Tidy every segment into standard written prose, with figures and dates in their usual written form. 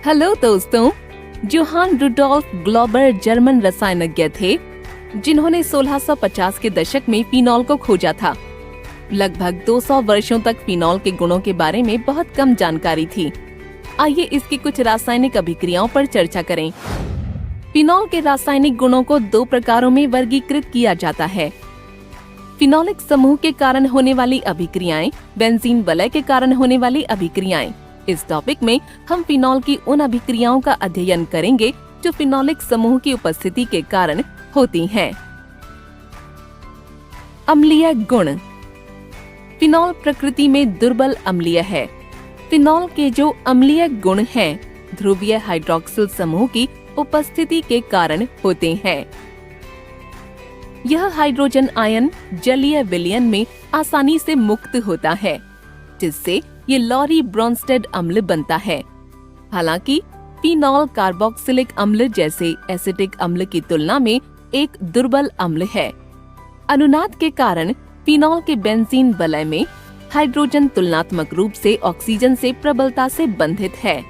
Hello दोस्तों, Johan Rudolf Glauber German रसायनज्ञ थे जिन्होंने 1650 के दशक में फिनॉल को खोजा था। लगभग 200 वर्षों तक फिनॉल के गुणों के बारे में बहुत कम जानकारी थी। आइए इसकी कुछ रासायनिक अभिक्रियाओं पर चर्चा करें। फिनॉल के रासायनिक गुणों को दो प्रकारों में वर्गीकृत किया जाता है। फिनोलिक समूह के कारण होने वाली अभिक्रियाएं, बेंजीन वलय के कारण होने वाली अभिक्रियाएं। इस टॉपिक में हम फिनॉल की उन अभिक्रियाओं का अध्ययन करेंगे जो फिनोलिक समूह की उपस्थिति के कारण होती हैं। अम्लीय गुण। फिनॉल प्रकृति में दुर्बल अम्लीय है। फिनॉल के जो अम्लीय गुण हैं, ध्रुवीय हाइड्रोक्सिल समूह की उपस्थिति के कारण होते हैं। यह हाइड्रोजन आयन जलीय विलयन में आसानी से मुक्त होता है, जिससे ये लॉरी ब्रोंस्टेड अम्ल बनता है। हालांकि फिनॉल कार्बोक्सिलिक अम्ल जैसे एसिटिक अम्ल की तुलना में एक दुर्बल अम्ल है। अनुनाद के कारण फिनॉल के बेंजीन वलय में हाइड्रोजन तुलनात्मक रूप से ऑक्सीजन से प्रबलता से बंधित है।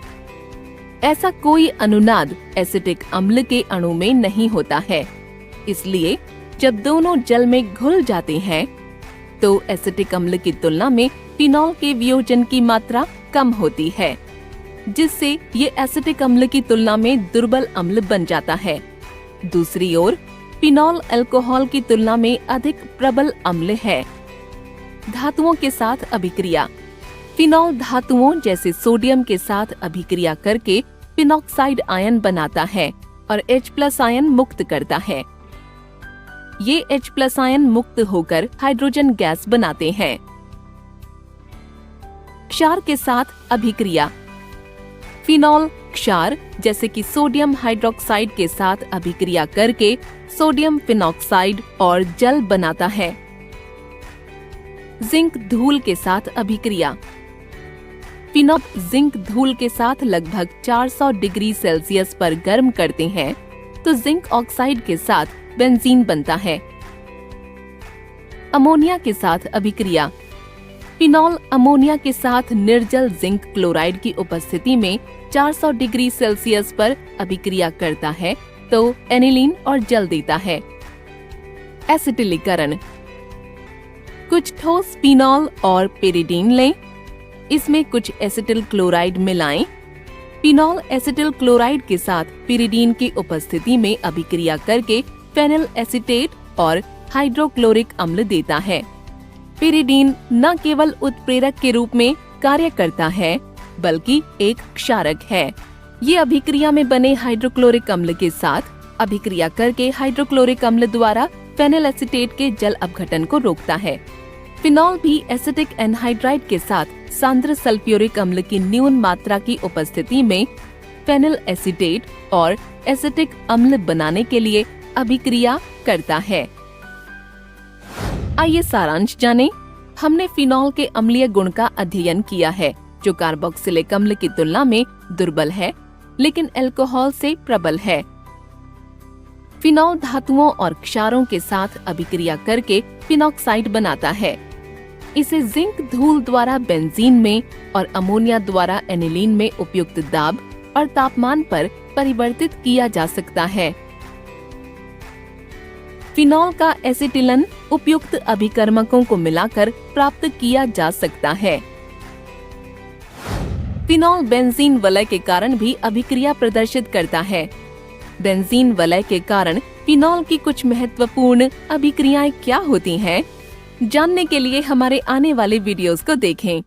ऐसा कोई अनुनाद एसिटिक अम्ल के अणु में नहीं होता है। इसलिए जब दोनों जल में घुल जाते हैं तो एसिटिक अम्ल की तुलना में फिनॉल के वियोजन की मात्रा कम होती है, जिससे ये एसिटिक अम्ल की तुलना में दुर्बल अम्ल बन जाता है। दूसरी ओर फिनॉल अल्कोहल की तुलना में अधिक प्रबल अम्ल है। धातुओं के साथ अभिक्रिया। फिनॉल धातुओं जैसे सोडियम के साथ अभिक्रिया करके फिनॉक्साइड आयन बनाता है और H+ आयन मुक्त करता है। ये H+ आयन मुक्त होकर हाइड्रोजन गैस बनाते हैं। क्षार के साथ अभिक्रिया। फिनॉल क्षार जैसे कि सोडियम हाइड्रोक्साइड के साथ अभिक्रिया करके सोडियम फिनॉक्साइड और जल बनाता है। जिंक धूल के साथ अभिक्रिया। फिनॉल जिंक धूल के साथ लगभग 400 डिग्री सेल्सियस पर गर्म करते हैं तो जिंक ऑक्साइड के साथ बेंजीन बनता है। अमोनिया के साथ अभिक्रिया। फिनॉल अमोनिया के साथ निर्जल जिंक क्लोराइड की उपस्थिति में 400 डिग्री सेल्सियस पर अभिक्रिया करता है तो एनिलीन और जल देता है। एसिटिलीकरण। कुछ ठोस फिनॉल और पेरिडीन लें, इसमें कुछ एसिटिल क्लोराइड मिलाएं। फिनॉल एसिटिल क्लोराइड के साथ पेरिडीन की उपस्थिति में अभिक्रिया करके फेनिल एसीटेट और हाइड्रोक्लोरिक अम्ल देता है। पेरिडीन न केवल उत्प्रेरक के रूप में कार्य करता है बल्कि एक क्षारक है। ये अभिक्रिया में बने हाइड्रोक्लोरिक अम्ल के साथ अभिक्रिया करके हाइड्रोक्लोरिक अम्ल द्वारा फेनिल एसीटेट के जल अपघटन को रोकता है। फिनॉल भी एसिटिक एनहाइड्राइड के साथ सांद्र सल्फ्यूरिक अम्ल की न्यून मात्रा की उपस्थिति में फेनिल एसीटेट और एसिटिक अम्ल बनाने के लिए अभिक्रिया करता है। आइए सारांश जानें। हमने फिनॉल के अम्लीय गुण का अध्ययन किया है, जो कार्बोक्सिलिक अम्ल की तुलना में दुर्बल है लेकिन अल्कोहल से प्रबल है। फिनॉल धातुओं और क्षारों के साथ अभिक्रिया करके फिनॉक्साइड बनाता है। इसे जिंक धूल द्वारा बेंजीन में और अमोनिया द्वारा एनिलीन में उपयुक्त दाब और तापमान पर परिवर्तित किया जा सकता है। फिनॉल का एसिटिलन उपयुक्त अभिकर्मकों को मिलाकर प्राप्त किया जा सकता है। फिनॉल बेंजीन वलय के कारण भी अभिक्रिया प्रदर्शित करता है। बेंजीन वलय के कारण फिनॉल की कुछ महत्वपूर्ण अभिक्रियाएं क्या होती हैं? जानने के लिए हमारे आने वाले वीडियोस को देखें।